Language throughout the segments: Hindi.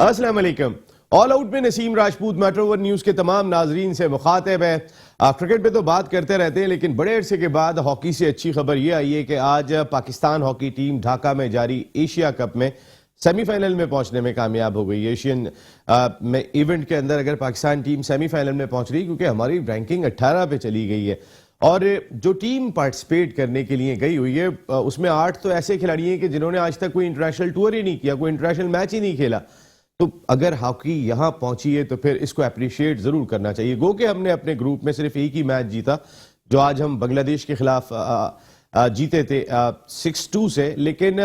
अस्सलाम वालेकुम। ऑल आउट में Naseem Rajput metro one news के तमाम नाजरीन से मुखातिब है। क्रिकेट पे तो बात करते रहते हैं, लेकिन बड़े अरसे के बाद हॉकी से अच्छी खबर यह आई है कि आज पाकिस्तान हॉकी टीम ढाका में जारी एशिया कप में सेमीफाइनल में पहुंचने में कामयाब हो गई। एशियन में इवेंट के अंदर अगर पाकिस्तान टीम सेमीफाइनल में पहुंच रही, क्योंकि हमारी रैंकिंग 18 पे चली गई है और जो टीम पार्टिसिपेट करने के लिए गई हुई है उसमें 8 तो ऐसे खिलाड़ी हैं कि जिन्होंने आज तक कोई इंटरनेशनल टूर ही नहीं किया, कोई इंटरनेशनल मैच ही नहीं खेला। तो अगर हॉकी यहां पहुंची है तो फिर इसको अप्रिशिएट जरूर करना चाहिए। गो कि हमने अपने ग्रुप में सिर्फ एक ही मैच जीता, जो आज हम बांग्लादेश के खिलाफ जीते थे 6-2 से, लेकिन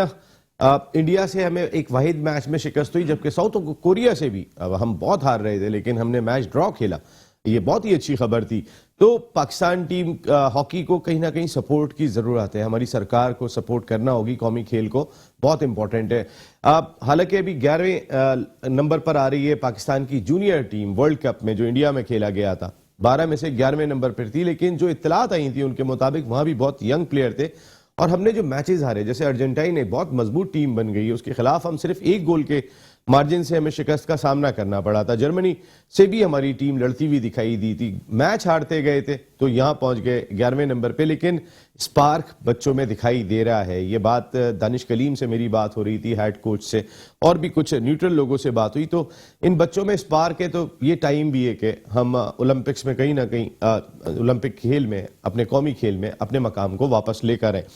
इंडिया से हमें एक वाहिद मैच में शिकस्त हुई, जबकि साउथ कोरिया से भी हम बहुत हार रहे थे, लेकिन हमने मैच ड्रॉ खेला। ये बहुत ही अच्छी खबर थी। तो पाकिस्तान टीम हॉकी को कहीं ना कहीं सपोर्ट की जरूरत है, हमारी सरकार को सपोर्ट करना होगी, कौमी खेल को बहुत इंपॉर्टेंट है। हालांकि अभी 11वें नंबर पर आ रही है पाकिस्तान की जूनियर टीम वर्ल्ड कप में, जो इंडिया में खेला गया था 12 में से 11वें नंबर पर थी, लेकिन जो इत्तलात आई थी उनके मुताबिक वहां भी बहुत यंग प्लेयर थे और हमने जो मैचेस हारे, जैसे अर्जेंटाइन एक बहुत मजबूत टीम बन गई है, उसके खिलाफ हम सिर्फ 1 गोल के मार्जिन से हमें शिकस्त का सामना करना पड़ा था। जर्मनी से भी हमारी टीम लड़ती हुई दिखाई दी थी, मैच हारते गए थे तो यहां पहुंच गए 11वें नंबर पे, लेकिन स्पार्क बच्चों में दिखाई दे रहा है। ये बात दानिश कलीम से मेरी बात हो रही थी, हेड कोच से, और भी कुछ न्यूट्रल लोगों से बात हुई। तो इन बच्चों में स्पार्क है, तो ये टाइम भी है कि हम ओलंपिक्स में कहीं ना कहीं ओलंपिक खेल में, अपने कौमी खेल में अपने मकाम को वापस लेकर आए।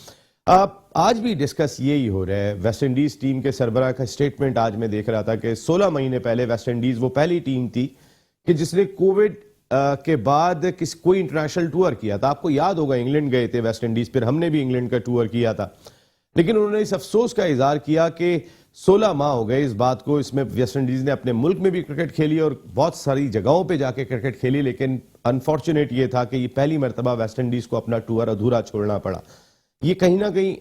आज भी डिस्कस यही हो रहा है। वेस्ट इंडीज टीम के सरबराह का स्टेटमेंट आज मैं देख रहा था कि 16 महीने पहले वेस्ट इंडीज वो पहली टीम थी कि जिसने कोविड के बाद कोई इंटरनेशनल टूर किया था। आपको याद होगा इंग्लैंड गए थे वेस्ट इंडीज, फिर हमने भी इंग्लैंड का टूर किया था, लेकिन उन्होंने इस अफसोस का इजहार किया कि 16 माह हो गए इस बात को। इसमें वेस्ट इंडीज ने अपने मुल्क में भी क्रिकेट खेली और बहुत सारी जगहों पे जाके क्रिकेट खेली, लेकिन अनफॉर्चुनेट ये था कि ये पहली मरतबा वेस्ट इंडीज को अपना टूर अधूरा छोड़ना पड़ा। ये कहीं ना कहीं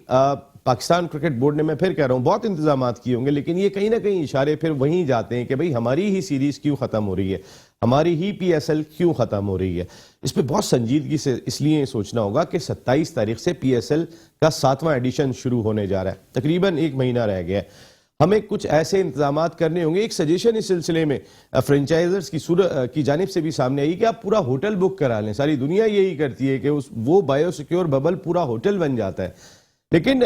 पाकिस्तान क्रिकेट बोर्ड ने, मैं फिर कह रहा हूं, बहुत इंतजाम किए होंगे, लेकिन ये कहीं ना कहीं इशारे फिर वहीं जाते हैं कि भाई हमारी ही सीरीज क्यों खत्म हो रही है, हमारी ही PSL क्यों खत्म हो रही है। इस पर बहुत संजीदगी से इसलिए सोचना होगा कि 27 तारीख से PSL का 7वां एडिशन शुरू होने जा रहा है, तकरीबन 1 महीना रह गया है। हमें कुछ ऐसे इंतजामात करने होंगे। एक सजेशन इस सिलसिले में फ्रेंचाइजर्स की जानिब से भी सामने आई कि आप पूरा होटल बुक करा लें। सारी दुनिया यही करती है कि वो बायोसिक्योर बबल पूरा होटल बन जाता है, लेकिन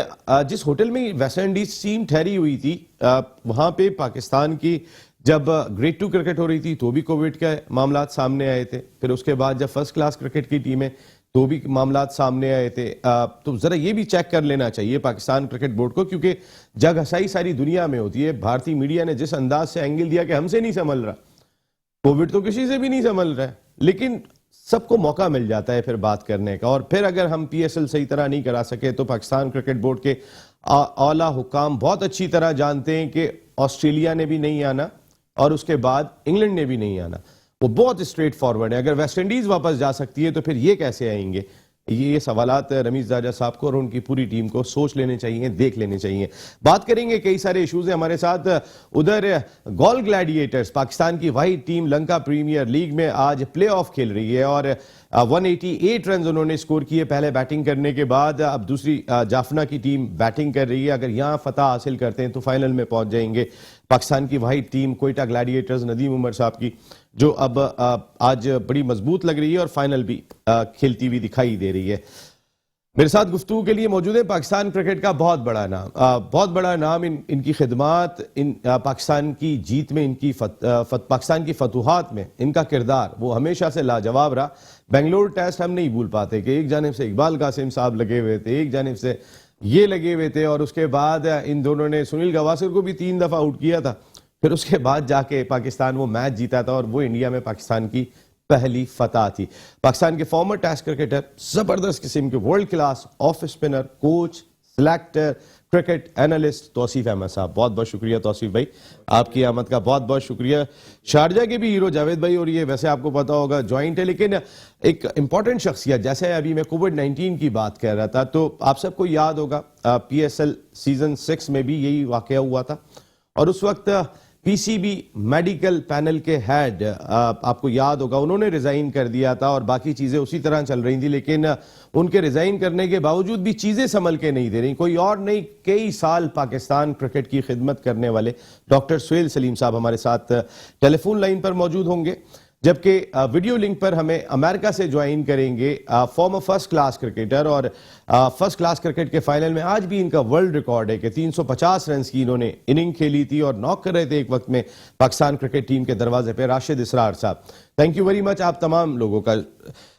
जिस होटल में वेस्ट इंडीज टीम ठहरी हुई थी वहां पे पाकिस्तान की जब ग्रेड 2 क्रिकेट हो रही थी तो भी कोविड के मामला सामने आए थे। फिर उसके बाद जब फर्स्ट क्लास क्रिकेट की टीमें तो भी मामला सामने आए थे। तो जरा ये भी चेक कर लेना चाहिए पाकिस्तान क्रिकेट बोर्ड को, क्योंकि जग हसाई सारी दुनिया में होती है। भारतीय मीडिया ने जिस अंदाज से एंगल दिया कि हमसे नहीं संभल रहा, कोविड तो किसी से भी नहीं संभल रहा है, लेकिन सबको मौका मिल जाता है फिर बात करने का। और फिर अगर हम PSL सही तरह नहीं करा सके तो पाकिस्तान क्रिकेट बोर्ड के आला हुकाम बहुत अच्छी तरह जानते हैं कि ऑस्ट्रेलिया ने भी नहीं आना और उसके बाद इंग्लैंड ने भी नहीं आना। वो बहुत स्ट्रेट फॉरवर्ड है। अगर वेस्ट इंडीज वापस जा सकती है तो फिर ये कैसे आएंगे? ये सवालात रमीज दाजा साहब को और उनकी पूरी टीम को सोच लेने चाहिए, देख लेने चाहिए। बात करेंगे, कई सारे इश्यूज हैं हमारे साथ। उधर गोल ग्लैडिएटर्स पाकिस्तान की वाहिद टीम लंका प्रीमियर लीग में आज प्ले ऑफ खेल रही है और 188 रन उन्होंने स्कोर किए पहले बैटिंग करने के बाद। अब दूसरी जाफना की टीम बैटिंग कर रही है। अगर यहां फतह हासिल करते हैं तो फाइनल में पहुंच जाएंगे। पाकिस्तान की वाहिद टीम कोयटा ग्लैडिएटर्स नदीम उमर साहब की, जो अब आज बड़ी मजबूत लग रही है और फाइनल भी खेलती हुई दिखाई दे रही है। मेरे साथ गुफ्तगू के लिए मौजूद है पाकिस्तान क्रिकेट का बहुत बड़ा नाम, इनकी खिदमात, पाकिस्तान की जीत में, पाकिस्तान की फतूहात में इनका किरदार वो हमेशा से लाजवाब रहा। बेंगलोर टेस्ट हम नहीं भूल पाते कि एक जानिब से इकबाल कासिम साहब लगे हुए थे, एक जानिब से ये लगे हुए थे, और उसके बाद इन दोनों ने सुनील गावस्कर को भी 3 दफा आउट किया था। फिर उसके बाद जाके पाकिस्तान वो मैच जीता था और वो इंडिया में पाकिस्तान की पहली फतह थी। पाकिस्तान के फॉर्मर टेस्ट क्रिकेटर, जबरदस्त किस्म के world class off spinner, coach, selector, cricket analyst Tauseef Ahmad साहब, बहुत बहुत शुक्रिया तौसीफ भाई, आपकी आमद का बहुत बहुत शुक्रिया। शारजा के भी हीरो जावेद भाई, और ये वैसे आपको पता होगा ज्वाइंट है, लेकिन एक इंपॉर्टेंट शख्सियत, जैसे अभी मैं कोविड-19 की बात कर रहा था, तो आप सबको याद होगा PSL सीजन 6 में भी यही वाकया हुआ था और उस वक्त पीसीबी मेडिकल पैनल के हेड, आपको याद होगा उन्होंने रिजाइन कर दिया था और बाकी चीजें उसी तरह चल रही थी, लेकिन उनके रिजाइन करने के बावजूद भी चीजें संभल के नहीं दे रही। कोई और नहीं, कई साल पाकिस्तान क्रिकेट की खिदमत करने वाले डॉक्टर सुहेल सलीम साहब हमारे साथ टेलीफोन लाइन पर मौजूद होंगे, जबकि वीडियो लिंक पर हमें अमेरिका से ज्वाइन करेंगे फॉर्मर फर्स्ट क्लास क्रिकेटर, और फर्स्ट क्लास क्रिकेट के फाइनल में आज भी इनका वर्ल्ड रिकॉर्ड है कि 350 रन की इन्होंने इनिंग खेली थी और नॉक कर रहे थे एक वक्त में पाकिस्तान क्रिकेट टीम के दरवाजे पे राशिद इसरार साहब। थैंक यू वेरी मच आप तमाम लोगों का।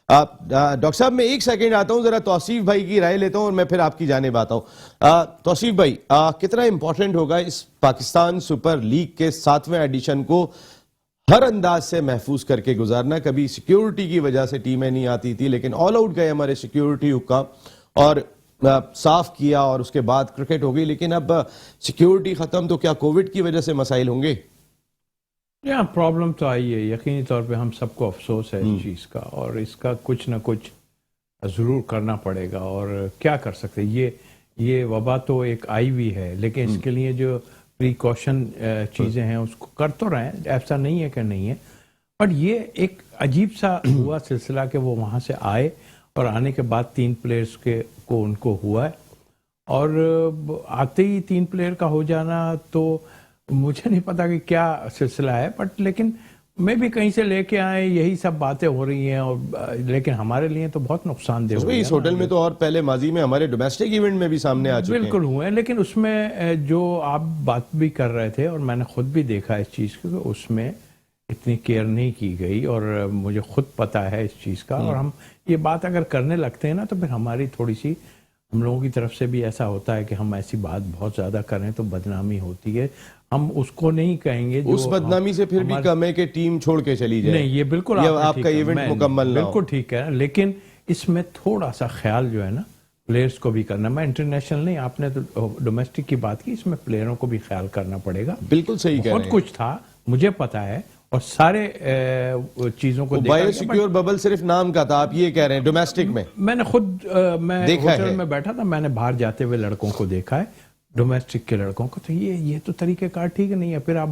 डॉक्टर साहब मैं एक सेकंड आता हूं, जरा तौसीफ भाई की राय लेता हूं और मैं फिर आपकी जानिब आता हूं। तौसीफ भाई, कितना इंपॉर्टेंट होगा इस पाकिस्तान सुपर लीग के 7वें एडिशन को हर अंदाज से महफूज करके गुजारना? कभी सिक्योरिटी की वजह से टीमें नहीं आती थी, लेकिन ऑल आउट गए हमारे सिक्योरिटी हुक्काम और साफ किया और उसके बाद क्रिकेट हो गई। लेकिन अब सिक्योरिटी खत्म, तो क्या कोविड की वजह से मसाइल होंगे? यहाँ प्रॉब्लम तो आई है, यकीनी तौर पे हम सबको अफसोस है इस चीज़ का, और इसका कुछ ना कुछ ज़रूर करना पड़ेगा। और क्या कर सकते, ये वबा तो एक आई हुई है, लेकिन इसके लिए जो प्रिकॉशन चीज़ें हैं उसको कर तो रहे हैं, ऐसा नहीं है कि नहीं है। बट ये एक अजीब सा हुआ सिलसिला कि वो वहाँ से आए और आने के बाद 3 प्लेयर्स को उनको हुआ है, और आते ही 3 प्लेयर का हो जाना, तो मुझे नहीं पता कि क्या सिलसिला है, बट लेकिन मैं भी कहीं से लेके आए, यही सब बातें हो रही हैं। और लेकिन हमारे लिए तो बहुत नुकसानदेह हुआ। इस होटल में तो और पहले माजी में हमारे डोमेस्टिक इवेंट में भी सामने आ चुके हैं। बिल्कुल हुए हैं, लेकिन उसमें जो आप बात भी कर रहे थे और मैंने खुद भी देखा इस चीज़ को, उसमें इतनी केयर नहीं की गई, और मुझे खुद पता है इस चीज़ का। और हम ये बात अगर करने लगते हैं ना, तो फिर हमारी थोड़ी सी, हम लोगों की तरफ से भी ऐसा होता है कि हम ऐसी बात बहुत ज़्यादा करें तो बदनामी होती है। हम उसको नहीं कहेंगे जो उस बदनामी से फिर भी कम है कि टीम छोड़ के चली जाए। नहीं, ये बिल्कुल आपका इवेंट मुकम्मल ना हो। बिल्कुल ठीक है, लेकिन इसमें थोड़ा सा ख्याल जो है ना प्लेयर्स को भी करना। मैं इंटरनेशनल नहीं, आपने तो डोमेस्टिक की बात की, इसमें प्लेयरों को भी ख्याल करना पड़ेगा। बिल्कुल सही कह रहे हैं। बहुत कुछ था, मुझे पता है, और सारे चीजों को बायो सिक्योर बबल सिर्फ नाम का था, आप ये कह रहे हैं? डोमेस्टिक में मैंने खुद मैं होटल में बैठा था, मैंने बाहर जाते हुए लड़कों को देखा है, डोमेस्टिक के लड़कों को, तो ये तो तरीकेकार ठीक नहीं है। फिर आप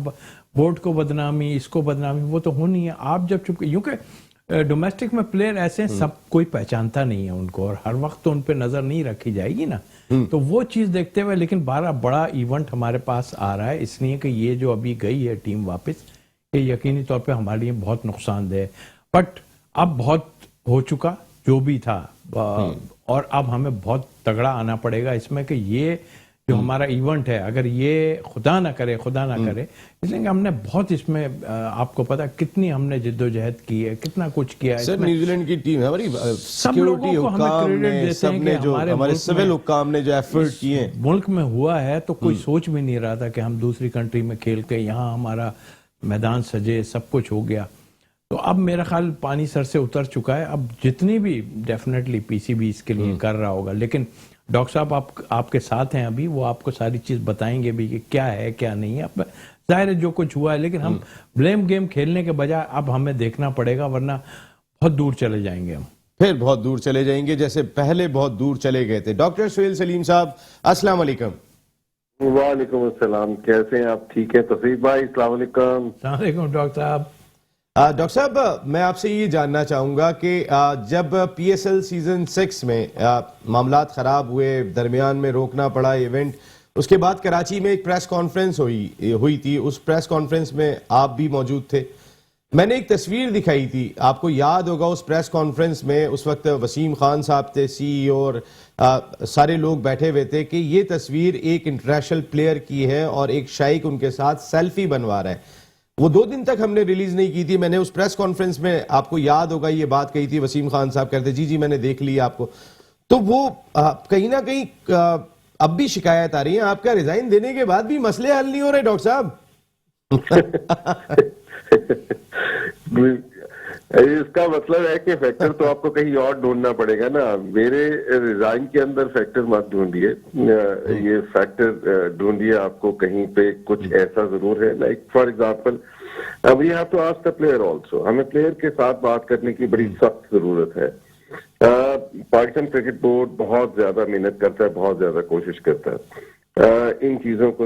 बोर्ड को बदनामी, इसको बदनामी, वो तो होनी है। आप जब चुप, क्योंकि डोमेस्टिक में प्लेयर ऐसे हैं, सब कोई पहचानता नहीं है उनको, और हर वक्त तो उन पे नजर नहीं रखी जाएगी ना, तो वो चीज देखते हुए। लेकिन बड़ा इवेंट हमारे पास आ रहा है, इसलिए कि ये जो अभी गई है टीम वापस, ये यकीनी तौर पे हमारे लिए बहुत नुकसानदेह है। बट अब बहुत हो चुका जो भी था, और अब हमें बहुत तगड़ा आना पड़ेगा इसमें कि ये जो हमारा इवेंट है, अगर ये खुदा ना करे, इसलिए हमने बहुत इसमें, आपको पता कितनी हमने जिद्दोजहद की है, कितना कुछ किया है। सर न्यूजीलैंड की टीम हमारी सिक्योरिटी हुक्काम ने, सबने जो हमारे सिविल हुक्काम ने जो एफर्ट किए मुल्क में हुआ है, तो कोई सोच भी नहीं रहा था कि हम दूसरी कंट्री में खेल के यहाँ हमारा मैदान सजे, सब कुछ हो गया। तो अब मेरा ख्याल पानी सर से उतर चुका है। अब जितनी भी डेफिनेटली पीसीबी इसके लिए कर रहा होगा, लेकिन डॉक्टर साहब आपके साथ हैं अभी, वो आपको सारी चीज बताएंगे भी कि क्या है क्या नहीं है। अब जाहिर है जो कुछ हुआ है, लेकिन हम ब्लेम गेम खेलने के बजाय अब हमें देखना पड़ेगा, वरना बहुत दूर चले जाएंगे हम, फिर बहुत दूर चले जाएंगे जैसे पहले बहुत दूर चले गए थे। डॉक्टर सुहेल सलीम साहब, अस्सलाम वालेकुम। वालेकुम अस्सलाम, कैसे हैं आप? ठीक है तौसीफ भाई, अस्सलाम वालेकुम। अस्सलाम वालेकुम डॉक्टर साहब। डॉक्टर साहब मैं आपसे ये जानना चाहूंगा कि जब पीएसएल सीजन 6 में मामलात खराब हुए, दरमियान में रोकना पड़ा इवेंट, उसके बाद कराची में एक प्रेस कॉन्फ्रेंस हुई थी। उस प्रेस कॉन्फ्रेंस में आप भी मौजूद थे। मैंने एक तस्वीर दिखाई थी, आपको याद होगा उस प्रेस कॉन्फ्रेंस में उस वक्त वसीम खान साहब थे CEO, और सारे लोग बैठे हुए थे कि ये तस्वीर एक इंटरनेशनल प्लेयर की है और एक शाइक उनके साथ सेल्फी बनवा रहा है। वो 2 दिन तक हमने रिलीज नहीं की थी। मैंने उस प्रेस कॉन्फ्रेंस में, आपको याद होगा, ये बात कही थी। वसीम खान साहब कहते जी मैंने देख लिया आपको। तो वो कहीं ना कहीं अब भी शिकायत आ रही है, आपका रिजाइन देने के बाद भी मसले हल नहीं हो रहे डॉक्टर साहब। इसका मतलब है कि फैक्टर तो आपको कहीं और ढूंढना पड़ेगा ना। मेरे रिजाइन के अंदर फैक्टर मत ढूंढिए, ये फैक्टर ढूंढिए आपको कहीं पे कुछ ऐसा जरूर है। Like for example, we have to ask the player also. हमें प्लेयर के साथ बात करने की बड़ी सख्त जरूरत है। पाकिस्तान क्रिकेट बोर्ड बहुत ज्यादा मेहनत करता है, बहुत ज्यादा कोशिश करता है। इन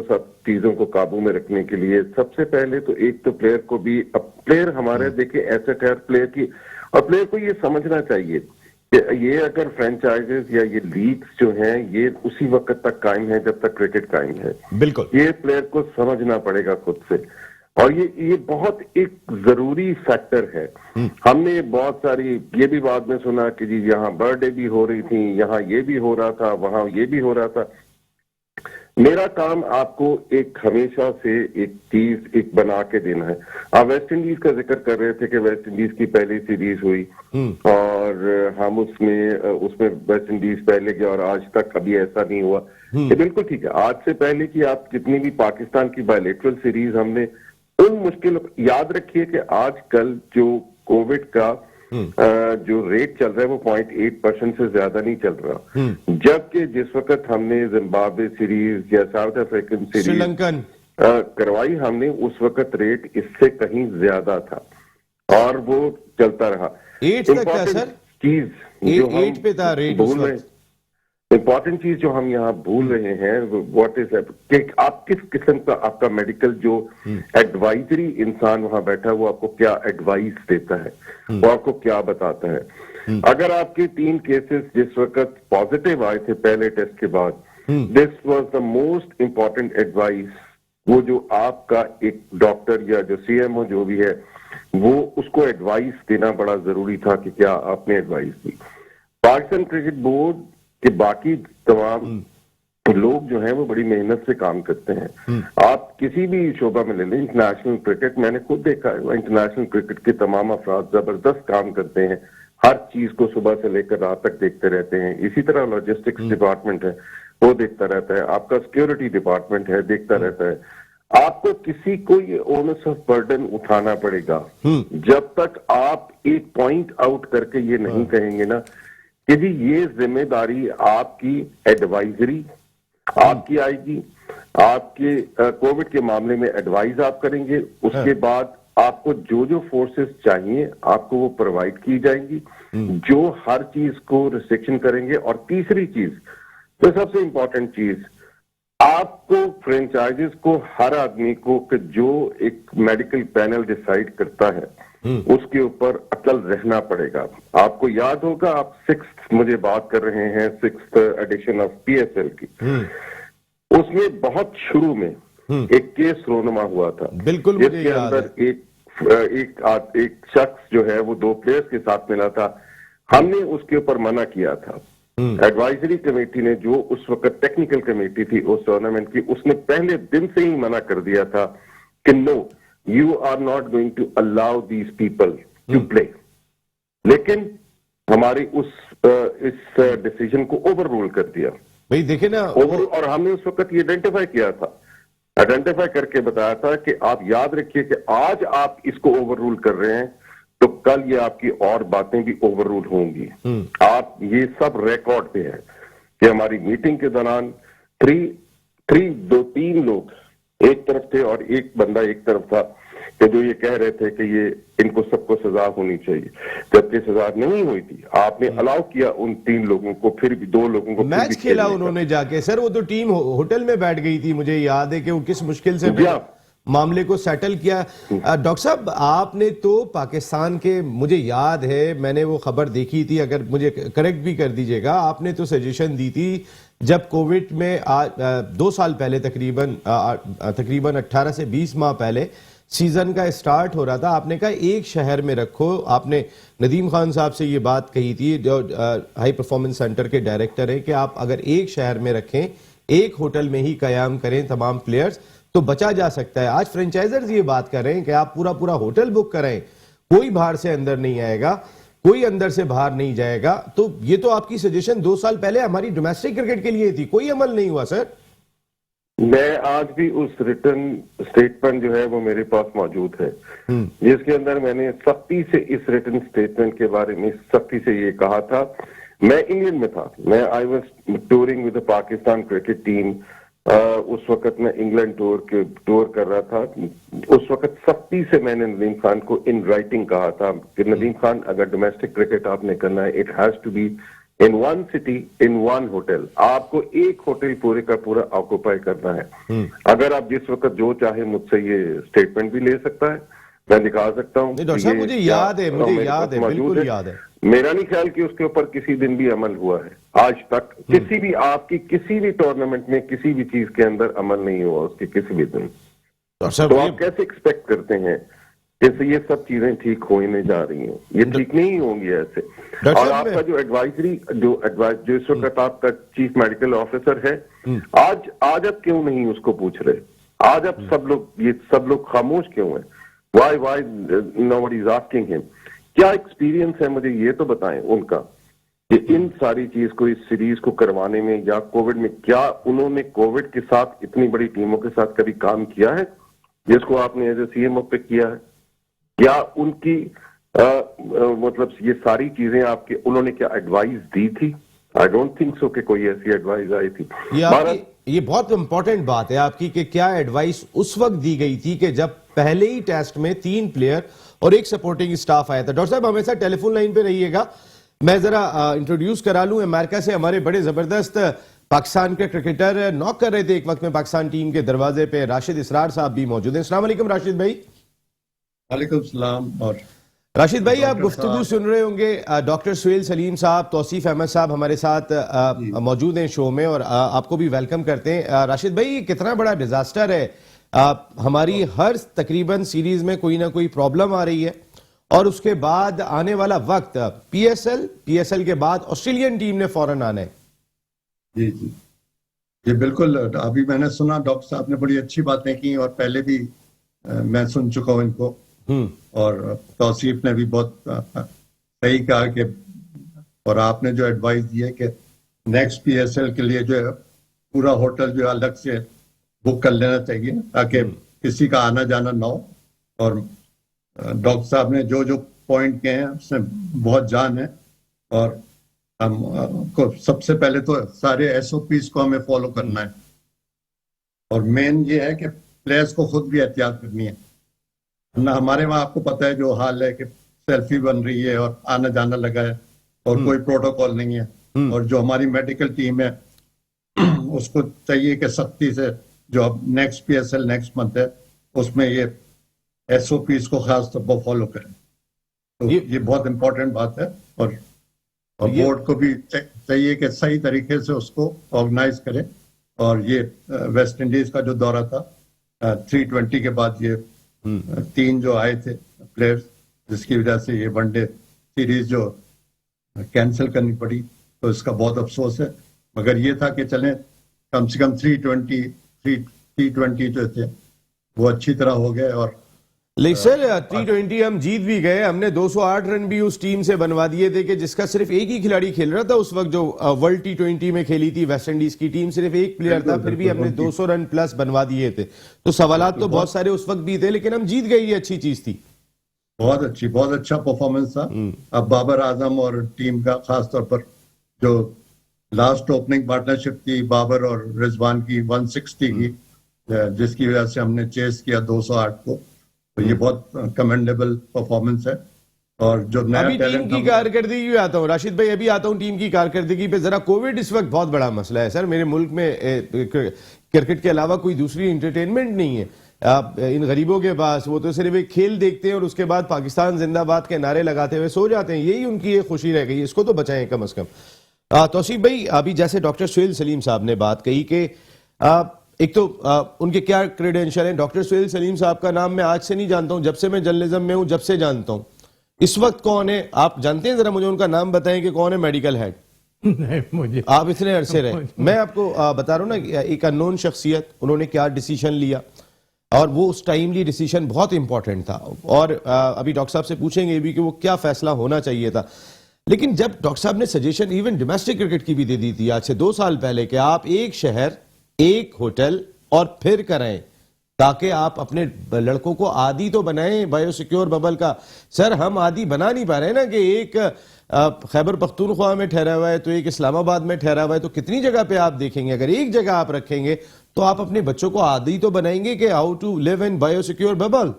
सब चीजों को काबू में रखने के लिए सबसे पहले तो एक तो प्लेयर को भी, अब प्लेयर हमारे देखिए एसेट है प्लेयर की, और प्लेयर को ये समझना चाहिए कि ये अगर फ्रेंचाइजेस या ये लीग्स जो हैं ये उसी वक्त तक कायम है जब तक क्रिकेट कायम है। बिल्कुल, ये प्लेयर को समझना पड़ेगा खुद से, और ये बहुत एक जरूरी फैक्टर है। हमने बहुत सारी ये भी बाद में सुना कि जी यहाँ बर्थडे भी हो रही थी, यहाँ ये भी हो रहा था, वहां ये भी हो रहा था। मेरा काम आपको एक हमेशा से एक चीज एक बना के देना है। आप वेस्ट इंडीज का जिक्र कर रहे थे कि वेस्ट इंडीज की पहली सीरीज हुई और हम उसमें वेस्ट इंडीज पहले गया और आज तक कभी ऐसा नहीं हुआ। ये बिल्कुल ठीक है। आज से पहले की आप जितनी भी पाकिस्तान की बायलैटरल सीरीज हमने उन मुश्किल, याद रखिए कि आजकल जो कोविड का जो रेट चल रहा है वो 0.8% से ज्यादा नहीं चल रहा, जबकि जिस वक्त हमने जिम्बाब्वे सीरीज या साउथ अफ्रीकन सीरीज श्रीलंकन करवाई हमने उस वक्त रेट इससे कहीं ज्यादा था और वो चलता रहा। 8 तक था सर, चीज जो 8 पे था रेट उस वक्त। इंपॉर्टेंट चीज जो हम यहाँ भूल रहे हैं व्हाट इज कि आप किस किस्म का आपका मेडिकल जो एडवाइजरी इंसान वहां बैठा है वो आपको क्या एडवाइस देता है, वो आपको क्या बताता है। अगर आपके 3 केसेस जिस वक्त पॉजिटिव आए थे पहले टेस्ट के बाद, this was the most important advice, वो जो आपका एक डॉक्टर या जो सीएमओ जो भी है वो उसको एडवाइस देना बड़ा जरूरी था कि क्या आपने एडवाइस दी। पाकिस्तान क्रिकेट बोर्ड कि बाकी तमाम लोग जो हैं वो बड़ी मेहनत से काम करते हैं। आप किसी भी शोबा में ले लें, इंटरनेशनल क्रिकेट, मैंने खुद देखा है इंटरनेशनल क्रिकेट के तमाम अफराद जबरदस्त काम करते हैं, हर चीज को सुबह से लेकर रात तक देखते रहते हैं। इसी तरह लॉजिस्टिक्स डिपार्टमेंट है वो देखता रहता है, आपका सिक्योरिटी डिपार्टमेंट है देखता रहता है। आपको किसी को ये ओनस ऑफ बर्डन उठाना पड़ेगा जब तक आप एक पॉइंट आउट करके ये नहीं कहेंगे ना कि जी ये जिम्मेदारी आपकी एडवाइजरी आपकी आएगी, आपके कोविड के मामले में एडवाइस आप करेंगे, उसके बाद आपको जो जो फोर्सेस चाहिए आपको वो प्रोवाइड की जाएंगी, जो हर चीज को रिस्ट्रिक्शन करेंगे। और तीसरी चीज तो सबसे इंपॉर्टेंट चीज, आपको फ्रेंचाइजेस को हर आदमी को कि जो एक मेडिकल पैनल डिसाइड करता है उसके ऊपर अकल रहना पड़ेगा। आपको याद होगा आप 6th मुझे बात कर रहे हैं 6th एडिशन ऑफ PSL की, उसमें बहुत शुरू में एक केस रोनमा हुआ था, बिल्कुल जिसके अंदर एक शख्स जो है वो 2 प्लेयर्स के साथ मिला था। हमने उसके ऊपर मना किया था। एडवाइजरी कमेटी ने जो उस वक्त टेक्निकल कमेटी थी उस टूर्नामेंट की, उसने पहले दिन से ही मना कर दिया था कि no you are not going to allow these people to play. लेकिन हमारी इस डिसीजन को ओवर रूल कर दिया भाई, देखे ना और हमने उस वक्त ये आइडेंटिफाई करके बताया था कि आप याद रखिए कि आज आप इसको ओवर रूल कर रहे हैं तो कल ये आपकी और बातें भी ओवर रूल होंगी। आप ये सब रिकॉर्ड पे है कि हमारी मीटिंग के दौरान 3 लोग एक तरफ थे और एक बंदा एक तरफ था कि जो ये कह रहे थे कि ये इनको सबको सजा होनी चाहिए, जबकि सजा नहीं हुई थी। आपने अलाउ किया उन 3 लोगों को, फिर भी 2 लोगों को मैच खेला उन्होंने जाके। सर वो तो टीम होटल में बैठ गई थी, मुझे याद है कि वो किस मुश्किल से मामले को सेटल किया। डॉक्टर साहब आपने तो पाकिस्तान के, मुझे याद है मैंने वो खबर देखी थी, अगर मुझे करेक्ट भी कर दीजिएगा, आपने तो सजेशन दी थी जब कोविड में 2 साल पहले तकरीबन 18 से 20 माह पहले सीजन का स्टार्ट हो रहा था, आपने कहा एक शहर में रखो। आपने नदीम खान साहब से ये बात कही थी जो हाई परफॉर्मेंस सेंटर के डायरेक्टर हैं कि आप अगर एक शहर में रखें, एक होटल में ही कयाम करें तमाम प्लेयर्स, तो बचा जा सकता है। आज फ्रेंचाइजर्स ये बात कर रहे हैं कि आप पूरा होटल बुक करें, कोई बाहर से अंदर नहीं आएगा, कोई अंदर से बाहर नहीं जाएगा। तो ये तो आपकी सजेशन 2 साल पहले हमारी डोमेस्टिक क्रिकेट के लिए थी, कोई अमल नहीं हुआ सर। मैं आज भी उस रिटर्न स्टेटमेंट जो है वो मेरे पास मौजूद है, जिसके अंदर मैंने सख्ती से इस रिटर्न स्टेटमेंट के बारे में सख्ती से ये कहा था। मैं इंग्लैंड में था, मैं I was touring with the Pakistan cricket team. उस वक्त मैं इंग्लैंड टूर कर रहा था। उस वक्त सख्ती से मैंने नदीम खान को इन राइटिंग कहा था कि नदीम खान, अगर डोमेस्टिक क्रिकेट आपने करना है, it has to be in one city, in one hotel. आपको एक होटल पूरे का पूरा ऑक्यूपाई करना है। अगर आप जिस वक्त जो चाहे मुझसे ये स्टेटमेंट भी ले सकता है, मैं दिखा सकता हूँ। डॉक्टर साहब मुझे याद है, बिल्कुल याद है। मेरा नहीं ख्याल कि उसके ऊपर किसी दिन भी अमल हुआ है आज तक। किसी भी आपकी किसी भी टूर्नामेंट में किसी भी चीज के अंदर अमल नहीं हुआ उसके किसी भी दिन। तो आप कैसे एक्सपेक्ट करते हैं जैसे ये सब चीजें ठीक होने जा रही हैं? ये ठीक नहीं होंगी ऐसे। और आपका जो एडवाइजरी जो इस वक्त आपका चीफ मेडिकल ऑफिसर है, आज आप क्यों नहीं उसको पूछ रहे? आज आप सब लोग खामोश क्यों हैं? Why nobody is asking him? क्या एक्सपीरियंस है, मुझे ये तो बताएं उनका कि इन सारी चीज को, इस सीरीज को करवाने में या कोविड में, क्या उन्होंने कोविड के साथ इतनी बड़ी टीमों के साथ कभी काम किया है जिसको आपने एज ए सीएमओ पे किया है? या उनकी मतलब ये सारी चीजें आपके उन्होंने क्या एडवाइस दी थी? आई डोंट थिंक सो कि कोई ऐसी एडवाइस आई थी। ये बहुत इंपॉर्टेंट बात है आपकी कि क्या एडवाइस उस वक्त दी गई थी कि जब पहले ही टेस्ट में 3 प्लेयर और एक सपोर्टिंग स्टाफ आया था। डॉक्टर साहब हमेशा टेलीफोन लाइन पे रहिएगा, मैं जरा इंट्रोड्यूस करा लूं। अमेरिका से हमारे बड़े जबरदस्त पाकिस्तान के क्रिकेटर नॉक कर रहे थे एक वक्त में पाकिस्तान टीम के दरवाजे पे। राशिद इसरार साहब भी मौजूद हैं। अस्सलाम वालेकुम राशिद भाई। वालेकुम सलाम। और राशिद भाई आप गुफ्तगू सुन रहे होंगे, डॉक्टर सुहेल सलीम साहब, तौसीफ अहमद साहब हमारे साथ मौजूद हैं शो में और आपको भी वेलकम करते हैं। राशिद भाई कितना बड़ा डिजास्टर है, हमारी हर तकरीबन सीरीज में कोई ना कोई प्रॉब्लम आ रही है और उसके बाद आने वाला वक्त पीएसएल के बाद ऑस्ट्रेलियन टीम ने फौरन आना है। जी जी जी बिल्कुल। अभी मैंने सुना डॉक्टर साहब ने बड़ी अच्छी बातें की और पहले भी मैं सुन चुका हूं इनको, और तौसीफ ने भी बहुत सही कहा कि, और आपने जो एडवाइस दी है कि नेक्स्ट पीएसएल के लिए जो है पूरा होटल जो अलग से बुक कर लेना चाहिए ताकि किसी का आना जाना ना हो। और डॉक्टर साहब ने जो जो पॉइंट किए हैं उसमें बहुत जान है, और हम को सबसे पहले तो सारे एसओपीज को हमें फॉलो करना है, और मेन ये है कि प्लेयर्स को खुद भी एहतियात करनी है ना। हमारे वहाँ आपको पता है जो हाल है कि सेल्फी बन रही है और आना जाना लगा है और कोई प्रोटोकॉल नहीं है। और जो हमारी मेडिकल टीम है उसको चाहिए कि सख्ती से जो अब नेक्स्ट पीएसएल नेक्स्ट मंथ है उसमें ये एसओपीज को खास तौर पर फॉलो करें। तो ये बहुत इंपॉर्टेंट बात है, और बोर्ड को भी चाहिए कि सही तरीके से उसको ऑर्गेनाइज करें। और ये वेस्ट इंडीज का जो दौरा था 320 के बाद, ये 3 जो आए थे प्लेयर्स, जिसकी वजह से ये वनडे सीरीज जो कैंसिल करनी पड़ी, तो इसका बहुत अफसोस है। मगर ये था कि चलें कम से कम 320 जो थे वो अच्छी तरह हो गए। और लेकिन सर T20 हम जीत भी गए, हमने 208 रन भी उस टीम से बनवा दिए थे कि जिसका सिर्फ एक ही खिलाड़ी खेल रहा था उस वक्त, जो वर्ल्ड T20 में खेली थी वेस्ट इंडीज की टीम, सिर्फ एक प्लेयर था, फिर भी हमने 200 रन प्लस बनवा दिए थे। तो सवालात तो बहुत सारे उस वक्त भी थे, लेकिन हम जीत गए, ये अच्छी चीज थी। बहुत अच्छा परफॉर्मेंस था। अब बाबर आजम और टीम का खास तौर पर जो लास्ट ओपनिंग पार्टनरशिप थी बाबर और रिजवान की 160 की, जिसकी वजह से हमने चेस किया 208 को, तो ये बहुत कमेंडेबल परफॉर्मेंस है। और जो नया टीम की कारकर्दगी पे आता हूँ राशिद भाई, अभी आता हूँ टीम की कारकर्दगी पे जरा। कोविड इस वक्त बहुत बड़ा मसला है सर, मेरे मुल्क में क्रिकेट के अलावा कोई दूसरी एंटरटेनमेंट नहीं है इन गरीबों के पास। वो तो सिर्फ एक खेल देखते हैं और उसके बाद पाकिस्तान जिंदाबाद के नारे लगाते हुए सो जाते हैं, यही उनकी एक खुशी रह गई। इसको तो बचाएं कम से कम। तौसीफ भाई, अभी जैसे डॉक्टर सुहेल सलीम साहब ने बात कही कि एक तो उनके क्या क्रेडेंशियल हैं। डॉक्टर सुहेल सलीम साहब का नाम मैं आज से नहीं जानता हूं, जब से मैं जर्नलिज्म में हूं जब से जानता हूं। इस वक्त कौन है आप जानते हैं? जरा मुझे उनका नाम बताएं कि कौन है मेडिकल हेड। नहीं, मुझे आप इतने अरसे रहे, मैं आपको बता रहा हूं ना, एक अननोन शख्सियत, उन्होंने क्या डिसीजन लिया, और वो उस टाइमली डिसीजन बहुत इंपॉर्टेंट था। और अभी डॉक्टर साहब से पूछेंगे भी कि वो क्या फैसला होना चाहिए था। लेकिन जब डॉक्टर साहब ने सजेशन इवन डोमेस्टिक क्रिकेट की भी दे दी थी आज से 2 साल पहले कि आप एक शहर, एक होटल और फिर करें, ताकि आप अपने लड़कों को आदी तो बनाएं बायोसिक्योर बबल का। सर हम आदी बना नहीं पा रहे ना, कि एक खैबर पख्तूनख्वा में ठहरा हुआ है तो एक इस्लामाबाद में ठहरा हुआ है, तो कितनी जगह पे आप देखेंगे। अगर एक जगह आप रखेंगे तो आप अपने बच्चों को आदी तो बनाएंगे कि how to live in biosecure bubble.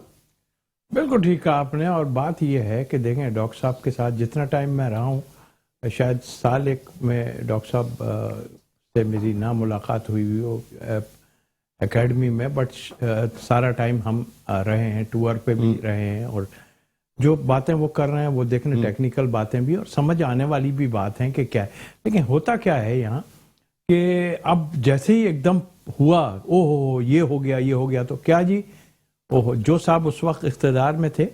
बिल्कुल ठीक कहा आपने। और बात यह है कि देखें, डॉक्टर साहब के साथ जितना टाइम मैं रहा हूं, शायद साल एक में डॉक्टर साहब से मेरी ना मुलाकात हुई हो एकेडमी में, बट सारा टाइम हम रहे हैं, टूर पे भी रहे हैं, और जो बातें वो कर रहे हैं वो देखने टेक्निकल बातें भी और समझ आने वाली भी बात हैं कि क्या है। लेकिन होता क्या है यहाँ कि अब जैसे ही एकदम हुआ, ओहो ये हो गया, तो क्या जी, ओहो जो साहब उस वक्त इख्तिदार में थे,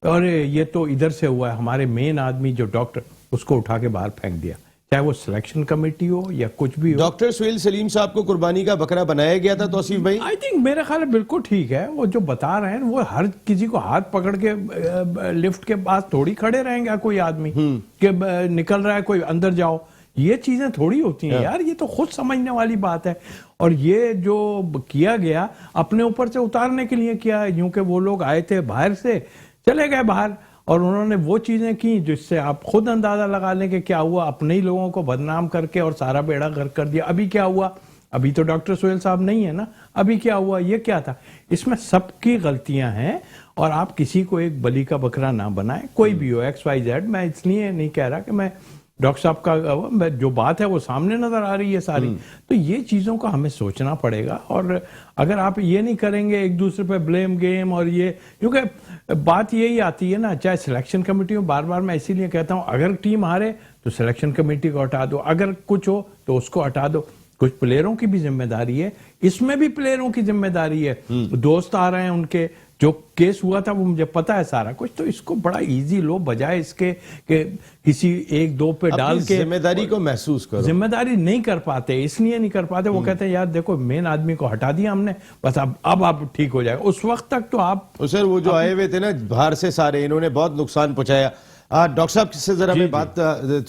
और ये तो इधर से हुआ है, हमारे मेन आदमी जो डॉक्टर, उसको उठा के बाहर फेंक दिया, चाहे वो सिलेक्शन कमेटी हो या कुछ भी हो। डॉक्टर सुहेल सलीम साहब को कुर्बानी का बकरा बनाया गया था तौसीफ भाई। आई थिंक मेरा ख्याल है बिल्कुल ठीक है, वो जो बता रहे हैं वो हर किसी को हाथ पकड़ के लिफ्ट के पास थोड़ी खड़े रहेंगे कोई आदमी कि निकल रहा है कोई अंदर जाओ, ये चीजें थोड़ी होती हैं यार, ये तो खुद समझने वाली बात है। और ये जो किया गया अपने ऊपर से उतारने के लिए किया, यूं कि वो लोग आए थे बाहर से, चले गए बाहर और उन्होंने वो चीजें की जिससे आप खुद अंदाजा लगा लें कि क्या हुआ, अपने ही लोगों को बदनाम करके और सारा बेड़ा गर्क कर दिया। अभी क्या हुआ, अभी तो डॉक्टर सुहेल साहब नहीं है ना, अभी क्या हुआ, ये क्या था, इसमें सबकी गलतियां हैं। और आप किसी को एक बलि का बकरा ना बनाएं, कोई भी हो, XYZ। मैं इसलिए नहीं कह रहा कि मैं डॉक्टर साहब का जो बात है वो सामने नजर आ रही है सारी, तो ये चीजों का हमें सोचना पड़ेगा। और अगर आप ये नहीं करेंगे एक दूसरे पे ब्लेम गेम और ये, क्योंकि बात यही आती है ना, चाहे सिलेक्शन कमेटी हो, बार बार मैं इसीलिए कहता हूं अगर टीम हारे तो सिलेक्शन कमेटी को हटा दो, अगर कुछ हो तो उसको हटा दो। कुछ प्लेयरों की भी जिम्मेदारी है, इसमें भी प्लेयरों की जिम्मेदारी है। दोस्त आ रहे हैं उनके, जो केस हुआ था वो मुझे पता है सारा कुछ, तो इसको बड़ा इजी लो, बजाय इसके कि किसी एक दो पे डाल के जिम्मेदारी को महसूस करो। जिम्मेदारी नहीं कर पाते, इसलिए नहीं कर पाते, वो कहते हैं यार देखो मेन आदमी को हटा दिया हमने, बस अब आप ठीक हो जाएगा। उस वक्त तक तो आप सर वो जो आए हुए थे ना बाहर से सारे, इन्होंने बहुत नुकसान पहुंचाया। डॉक्टर साहब से जरा मैं बात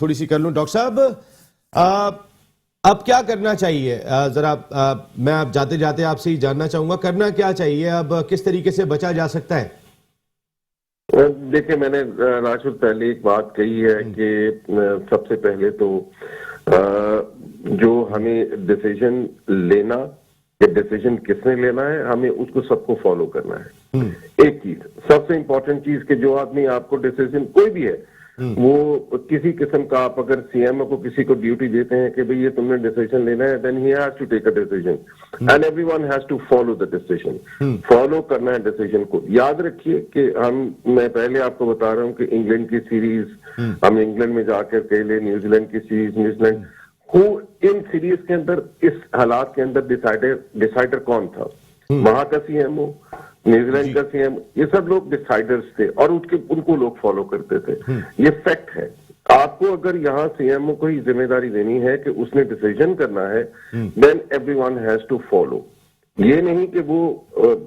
थोड़ी सी कर लूं। डॉक्टर साहब अब क्या करना चाहिए, जरा मैं आप जाते जाते आपसे ही जानना चाहूंगा, करना क्या चाहिए अब, किस तरीके से बचा जा सकता है? देखिए, मैंने राजपूत पहले एक बात कही है कि सबसे पहले तो जो हमें डिसीजन लेना, कि डिसीजन किसने लेना है, हमें उसको सबको फॉलो करना है। एक चीज, सबसे इंपॉर्टेंट चीज कि जो आदमी आपको डिसीजन कोई भी है, वो किसी किस्म का, आप अगर सीएमओ को किसी को ड्यूटी देते हैं कि भाई ये तुमने डिसीजन लेना है, then he has to take a decision and everyone has to follow the decision. Follow करना है डिसीजन को। याद रखिए कि मैं पहले आपको बता रहा हूं कि इंग्लैंड की सीरीज, हम इंग्लैंड में जाकर खेले, न्यूजीलैंड की सीरीज, न्यूजीलैंड को इन सीरीज के अंदर, इस हालात के अंदर डिसाइडर कौन था? वहां का सीएमओ, न्यूजीलैंड का सीएम, ये सब लोग डिसाइडर्स थे और उनको लोग फॉलो करते थे। ये फैक्ट है। आपको अगर यहाँ सीएमओ को ही जिम्मेदारी देनी है कि उसने डिसीजन करना है, then everyone has to follow. ये नहीं कि वो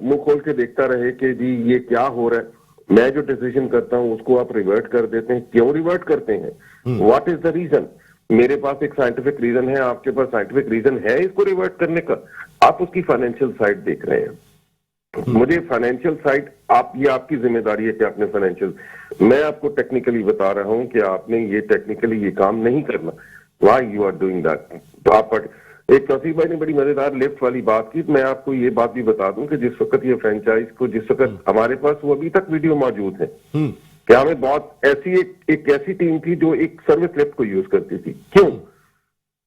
मुंह खोल के देखता रहे कि जी ये क्या हो रहा है, मैं जो डिसीजन करता हूं उसको आप रिवर्ट कर देते हैं। क्यों रिवर्ट करते हैं? What is the reason? मेरे पास एक साइंटिफिक रीजन है, आपके पास साइंटिफिक रीजन है इसको रिवर्ट करने का? आप उसकी फाइनेंशियल साइड देख रहे हैं। मुझे फाइनेंशियल साइड, ये आपकी जिम्मेदारी है कि आपने फाइनेंशियल, मैं आपको टेक्निकली बता रहा हूं कि आपने ये टेक्निकली ये काम नहीं करना। Why you are doing that? तो आप एक तौसीफ भाई ने बड़ी मजेदार लिफ्ट वाली बात की। मैं आपको ये बात भी बता दूं कि जिस वक्त ये फ्रेंचाइज को, जिस वक्त हमारे पास, वो अभी तक वीडियो मौजूद है कि हमें बहुत ऐसी एक ऐसी टीम थी जो एक सर्विस लिफ्ट को यूज करती थी। क्यों?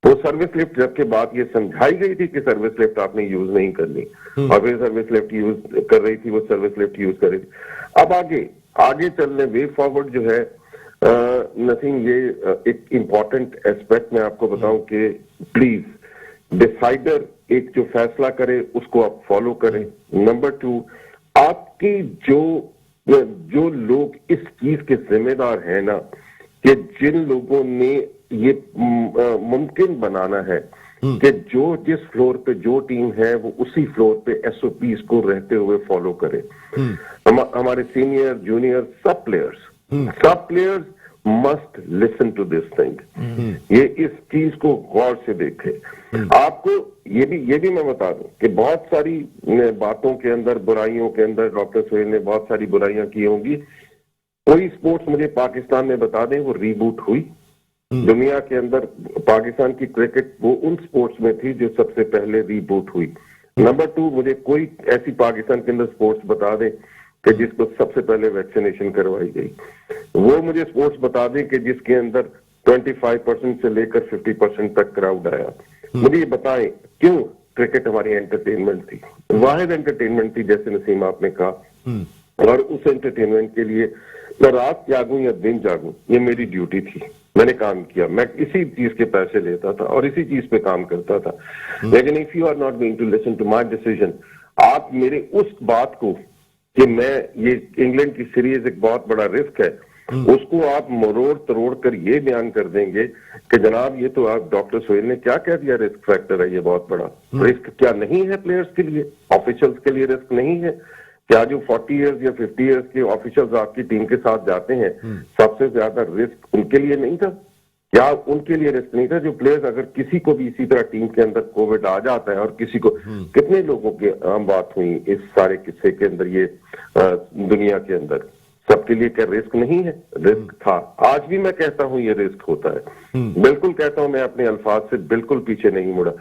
वो सर्विस लिफ्ट जबकि बात ये समझाई गई थी कि सर्विस लिफ्ट आपने यूज नहीं करनी, और फिर सर्विस लिफ्ट यूज कर रही थी, वो सर्विस लिफ्ट यूज कर रही थी। अब आगे चलने, वे फॉरवर्ड जो है नसीम, ये एक इंपॉर्टेंट एस्पेक्ट मैं आपको बताऊं कि प्लीज डिसाइडर एक जो फैसला करे उसको आप फॉलो करें। नंबर 2, आपकी जो लोग इस चीज के जिम्मेदार हैं ना, कि जिन लोगों ने ये मुमकिन बनाना है कि जिस फ्लोर पे जो टीम है वो उसी फ्लोर पे SOPs को रहते हुए फॉलो करे। हमारे सीनियर, जूनियर, सब players must listen to this thing. ये इस चीज को गौर से देखे। आपको ये भी मैं बता दूं कि बहुत सारी बातों के अंदर, बुराइयों के अंदर, डॉक्टर सुहेल ने बहुत सारी बुराइयां की होंगी। कोई स्पोर्ट्स मुझे पाकिस्तान में बता दें वो रीबूट हुई? दुनिया के अंदर पाकिस्तान की क्रिकेट वो उन स्पोर्ट्स में थी जो सबसे पहले रीबूट हुई। नंबर 2, मुझे कोई ऐसी पाकिस्तान के अंदर स्पोर्ट्स बता दें कि जिसको सबसे पहले वैक्सीनेशन करवाई गई। वो मुझे स्पोर्ट्स बता दें कि जिसके अंदर 25% से लेकर 50% तक क्राउड आया। मुझे ये बताएं क्यों क्रिकेट हमारी एंटरटेनमेंट थी, वाहिद एंटरटेनमेंट थी, जैसे नसीम आपने कहा। और उस एंटरटेनमेंट के लिए मैं रात जागूं या दिन जागूं, ये मेरी ड्यूटी थी। मैंने काम किया, मैं इसी चीज के पैसे लेता था और इसी चीज पे काम करता था। लेकिन if you are not going to listen to my decision, आप मेरे उस बात को कि मैं ये इंग्लैंड की सीरीज एक बहुत बड़ा रिस्क है, उसको आप मरोड़ तरोड़ कर ये बयान कर देंगे कि जनाब ये तो आप डॉक्टर सोहेल ने क्या कह दिया, रिस्क फैक्टर है ये बहुत बड़ा। रिस्क क्या नहीं है प्लेयर्स के लिए, ऑफिशियल्स के लिए रिस्क नहीं है क्या? जो 40 इयर्स या 50 इयर्स के ऑफिशियल्स आपकी टीम के साथ जाते हैं, सबसे ज्यादा रिस्क उनके लिए नहीं था क्या? उनके लिए रिस्क नहीं था जो प्लेयर्स, अगर किसी को भी इसी तरह टीम के अंदर कोविड आ जाता है और किसी को, कितने लोगों की आम बात हुई इस सारे किस्से के अंदर, ये दुनिया के अंदर, सबके लिए क्या रिस्क नहीं है? रिस्क था। आज भी मैं कहता हूं ये रिस्क होता है, बिल्कुल कहता हूं, मैं अपने अल्फाज से बिल्कुल पीछे नहीं मुड़ा।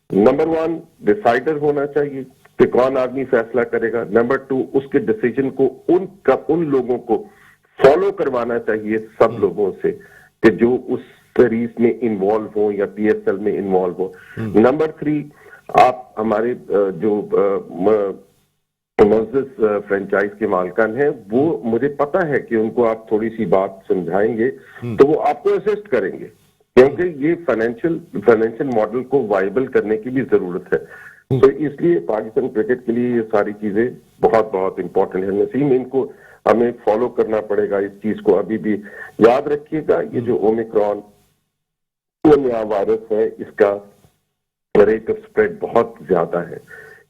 नंबर 1 डिसाइडर होना चाहिए कि कौन आदमी फैसला करेगा। नंबर 2 उसके डिसीजन को उन लोगों को फॉलो करवाना चाहिए, सब लोगों से, कि जो उस सीरीज में इन्वॉल्व हो या पीएसएल में इन्वॉल्व हो। नंबर 3 आप हमारे जो मुअज़्ज़ज़ फ्रेंचाइज के मालिकान हैं, वो मुझे पता है कि उनको आप थोड़ी सी बात समझाएंगे तो वो आपको असिस्ट करेंगे, क्योंकि ये फाइनेंशियल मॉडल को वाइबल करने की भी जरूरत है। तो इसलिए पाकिस्तान क्रिकेट के लिए ये सारी चीजें बहुत बहुत इंपॉर्टेंट है नसीम, इनको हमें फॉलो करना पड़ेगा। इस चीज को अभी भी याद रखिएगा, ये जो ओमिक्रॉन नया वायरस है, इसका रेट ऑफ स्प्रेड बहुत ज्यादा है।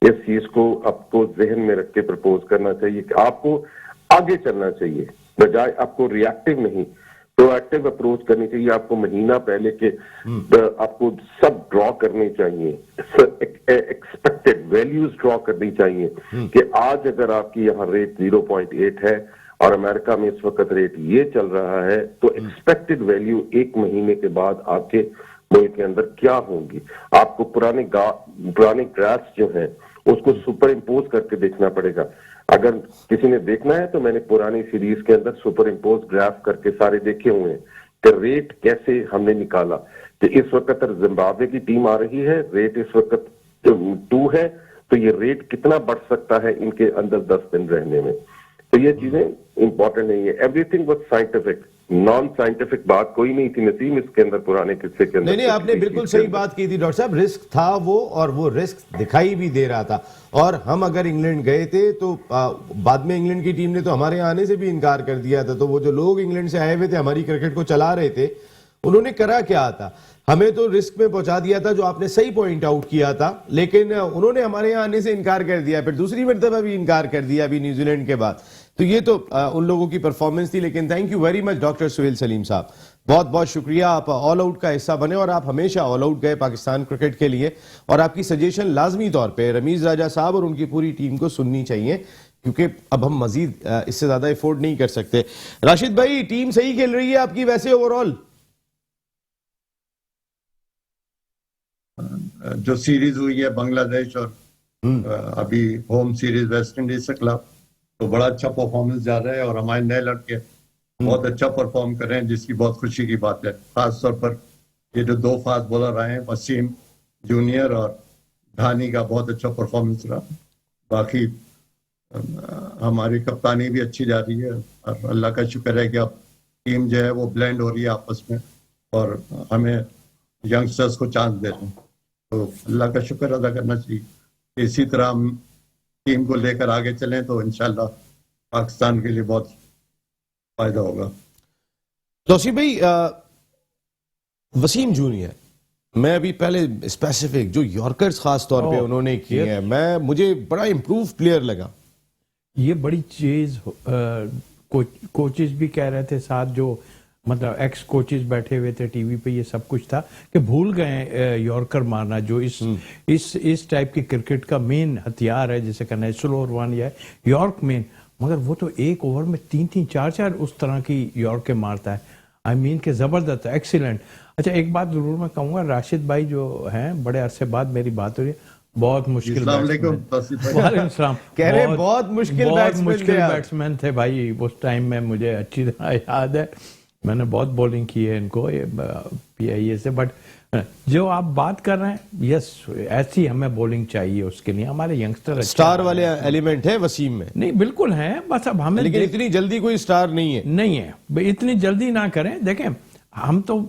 इस चीज को आपको जहन में रख के प्रपोज करना चाहिए कि आपको आगे चलना चाहिए, बजाय आपको रिएक्टिव नहीं प्रोएक्टिव अप्रोच करनी चाहिए। आपको महीना पहले के आपको सब ड्रॉ करने चाहिए, एक्सपेक्टेड वैल्यूज ड्रॉ करनी चाहिए कि आज अगर आपकी यहाँ रेट 0.8 है और अमेरिका में इस वक्त रेट ये चल रहा है, तो एक्सपेक्टेड वैल्यू 1 महीने के बाद आपके मुल्क के अंदर क्या होंगी। आपको पुराने ग्राफ्स जो है उसको सुपर इम्पोज करके देखना पड़ेगा। अगर किसी ने देखना है तो मैंने पुरानी सीरीज के अंदर सुपर इम्पोज ग्राफ करके सारे देखे हुए हैं कि रेट कैसे हमने निकाला कि इस वक्त जिम्बाब्वे की टीम आ रही है, रेट इस वक्त 2 है, तो ये रेट कितना बढ़ सकता है इनके अंदर 10 दिन रहने में। तो ये चीजें इंपॉर्टेंट नहीं है। Everything was scientific, non scientific बात कोई नहीं थी नसीम इसके अंदर, पुराने किस्से के अंदर। नहीं, आपने बिल्कुल सही बात की थी डॉक्टर साहब, रिस्क था वो, और वो रिस्क दिखाई भी दे रहा था। और हम अगर इंग्लैंड गए थे तो बाद में इंग्लैंड की टीम ने तो हमारे आने से भी इनकार कर दिया था। तो वो जो लोग इंग्लैंड से आए हुए थे, हमारी क्रिकेट को चला रहे थे, उन्होंने करा क्या था, हमें तो रिस्क में पहुंचा दिया था, जो आपने सही पॉइंट आउट किया था, लेकिन उन्होंने हमारे यहाँ आने से इनकार कर दिया, फिर दूसरी मरतबा भी इनकार कर दिया अभी न्यूजीलैंड के बाद। तो ये तो उन लोगों की परफॉर्मेंस थी। लेकिन thank you very much doctor Suhail Saleem साहब, बहुत बहुत शुक्रिया। आप ऑल आउट का हिस्सा बने और आप हमेशा ऑल आउट गए पाकिस्तान क्रिकेट के लिए, और आपकी सजेशन लाजमी तौर पे रमीज राजा साहब और उनकी पूरी टीम को सुननी चाहिए, क्योंकि अब हम मजीद इससे ज्यादा एफोर्ड नहीं कर सकते। राशिद भाई, टीम सही खेल रही है आपकी वैसे ओवरऑल? जो सीरीज हुई है बांग्लादेश और अभी होम सीरीज वेस्ट इंडीज के खिलाफ, तो बड़ा अच्छा परफॉर्मेंस जा रहा है और हमारे नए लड़के बहुत अच्छा परफॉर्म कर रहे हैं, जिसकी बहुत खुशी की बात है। खास तौर पर ये जो 2 फास्ट बॉलर आए हैं, वसीम जूनियर और धानी का बहुत अच्छा परफॉर्मेंस रहा। बाकी हमारी कप्तानी भी अच्छी जा रही है और अल्लाह का शुक्र है कि अब टीम जो है वो ब्लेंड हो रही है आपस में और हमें यंगस्टर्स को चांस दे रहे हैं। तो अल्लाह का शुक्र अदा करना चाहिए। इसी तरह हम टीम को लेकर आगे चलें तो इंशाल्लाह पाकिस्तान के लिए बहुत फायदा होगा। तौसीफ भाई, वसीम जूनियर, मैं अभी पहले स्पेसिफिक जो यॉर्कर्स खास तौर पे उन्होंने किए हैं, मुझे बड़ा इंप्रूव प्लेयर लगा। ये बड़ी चीज कोचेस भी कह रहे थे साथ, जो मतलब एक्स कोचेस बैठे हुए थे टीवी पे, ये सब कुछ था कि भूल गए यॉर्कर मारना, जो इस टाइप की क्रिकेट का मेन हथियार है, जैसे कहना है स्लो वन या यॉर्क मेन, मगर वो तो एक ओवर में 3-3, 4-4 उस तरह की यॉर्क मारता है। आई मीन के जबरदस्त, एक्सीलेंट। अच्छा, एक बात जरूर मैं कहूंगा, राशिद भाई जो हैं, बड़े अरसे बाद मेरी बात हो रही है, बहुत मुश्किल बैट्समैन थे भाई उस टाइम में, मुझे अच्छी तरह याद है। मैंने बहुत बॉलिंग की है इनको ये PIA से, बट जो आप बात कर रहे हैं, यस ऐसी हमें बॉलिंग चाहिए, उसके लिए हमारे यंगस्टर स्टार वाले एलिमेंट है वसीम में, नहीं बिल्कुल है, बस अब हमें लेकिन इतनी जल्दी कोई स्टार नहीं है। नहीं है, इतनी जल्दी ना करें। देखें, हम तो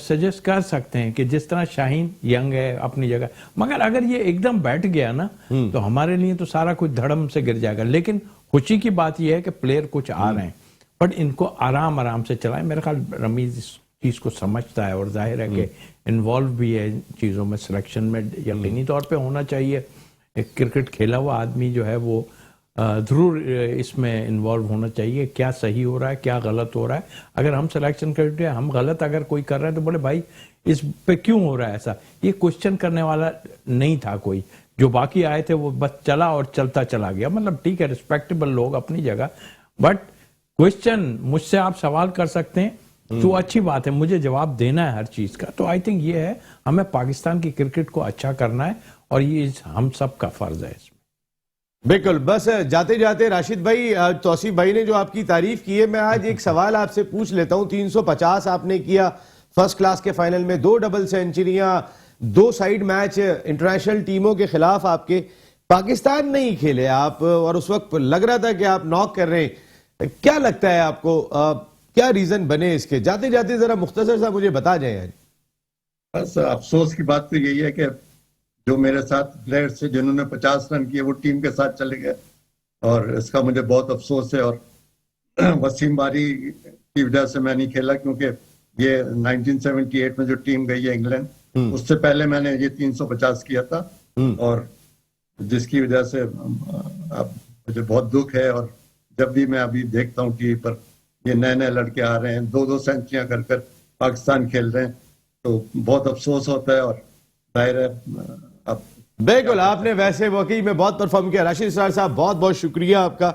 सजेस्ट कर सकते हैं कि जिस तरह शाहीन यंग है अपनी जगह, मगर अगर ये एकदम बैठ गया ना तो हमारे लिए तो सारा कुछ धड़म से गिर जाएगा। लेकिन खुशी की बात यह है कि प्लेयर कुछ आ रहे हैं, बट इनको आराम आराम से चलाएं। मेरे ख्याल रमीज इस चीज को समझता है और जाहिर है कि इन्वॉल्व भी है इन चीजों में, सिलेक्शन में यकीनी तौर पे होना चाहिए। एक क्रिकेट खेला हुआ आदमी जो है वो जरूर इसमें इन्वॉल्व होना चाहिए, क्या सही हो रहा है क्या गलत हो रहा है। अगर हम सिलेक्शन करते हैं, हम गलत अगर कोई कर रहे हैं तो बोले भाई इस पे क्यों हो रहा है ऐसा, ये क्वेश्चन करने वाला नहीं था कोई। जो बाकी आए थे वो बस चला और चलता चला गया। मतलब ठीक है, रिस्पेक्टेबल लोग अपनी जगह, बट क्वेश्चन मुझसे आप सवाल कर सकते हैं तो अच्छी बात है, मुझे जवाब देना है हर चीज का। तो आई थिंक ये है, हमें पाकिस्तान की क्रिकेट को अच्छा करना है और ये हम सब का फर्ज है इसमें। बिल्कुल। बस जाते जाते राशिद भाई, तौसीफ भाई ने जो आपकी तारीफ की है, मैं आज एक सवाल आपसे पूछ लेता हूं। 350 आपने किया फर्स्ट क्लास के फाइनल में, 2 डबल सेंचुरियां, 2 साइड मैच इंटरनेशनल टीमों के खिलाफ आपके। पाकिस्तान नहीं खेले आप और उस वक्त लग रहा था कि आप नॉक कर रहे हैं। क्या लगता है आपको, क्या रीजन बने इसके? जाते जाते जरा मुख्तसर सा मुझे बता जाए यार। बस अफसोस की बात तो यही है कि जो मेरे साथ प्लेयर्स थे जिन्होंने 50 रन किए वो टीम के साथ चले गए, और इसका मुझे बहुत अफसोस है। और वसीम बारी की वजह से मैं नहीं खेला, क्योंकि ये 1978 में जो टीम गई है इंग्लैंड, उससे पहले मैंने ये 350 किया था, और जिसकी वजह से अब मुझे बहुत दुख है। और जब भी मैं अभी देखता हूँ टीवी पर ये नए नए लड़के आ रहे हैं, 2-2 सेंचुरियां कर कर पाकिस्तान खेल रहे हैं, तो बहुत अफसोस होता है। और जाहिर है अब बिल्कुल, आपने वैसे वाकई में बहुत परफॉर्म किया। राशिद इसरार साहब, बहुत बहुत शुक्रिया आपका,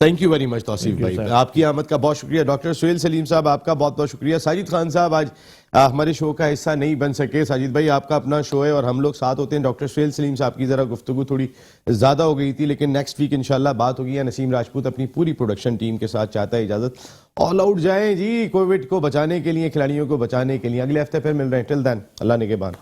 thank you very much. Tauseef भाई, आपकी आमद का बहुत शुक्रिया। डॉक्टर सुहेल सलीम साहब, आपका बहुत बहुत शुक्रिया। साजिद खान साहब आज हमारे शो का हिस्सा नहीं बन सके। साजिद भाई, आपका अपना शो है और हम लोग साथ होते हैं। डॉक्टर सुहेल सलीम साहब की जरा गुफ्तगू थोड़ी ज्यादा हो गई थी, लेकिन नेक्स्ट वीक इंशाल्लाह बात होगी। नसीम राजपूत अपनी पूरी प्रोडक्शन टीम के साथ चाहता है इजाजत, ऑल आउट जाएं जी कोविड को बचाने के लिए, खिलाड़ियों को बचाने के लिए। अगले हफ्ते फिर मिल रहे हैं। टिल देन, अल्लाह निगहबान।